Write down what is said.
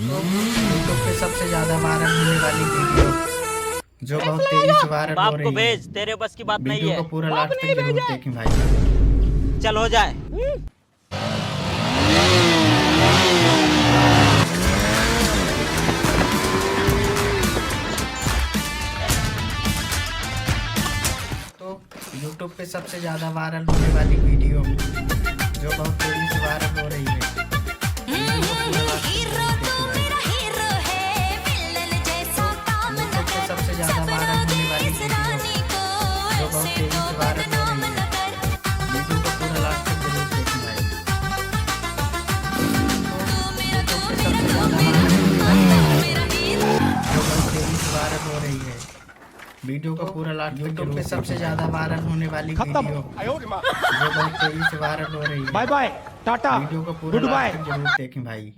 तो यूट्यूब पे सबसे ज्यादा वायरल होने वाली वीडियो जो बहुत तेजी से वायरल हो बाप को रही है। भेज, तेरे बस की बात नहीं वीडियो है। को पूरा लास्ट तक जरूर देखें भाई। चल हो जाए। तो यूट्यूब पे सबसे ज्यादा वायरल होने वाली वीडियो जो बहुत तेजी से वायरल हो रही है। वीडियो को पूरा लास्ट तक जरूर देखें भाई। यूट्यूब पे सबसे ज्यादा वायरल होने वाली वीडियो जो बहुत तेजी से वायरल हो रही है। वीडियो को पूरा लास्ट तक जरूर देखें भाई। यूट्यूब पे सबसे ज्यादा वायरल होने वाली वीडियो जो बहुत तेजी से वायरल हो रही है। वीडियो को पूरा लास्ट तक यूट्यूब पे सबसे ज्यादा वायरल होने वाली वीडियो जो बहुत तेजी से वायरल हो रही है। बाय बाय टाटा वीडियो को पूरा गुड बाय। लास्ट तक जरूर देखें भाई।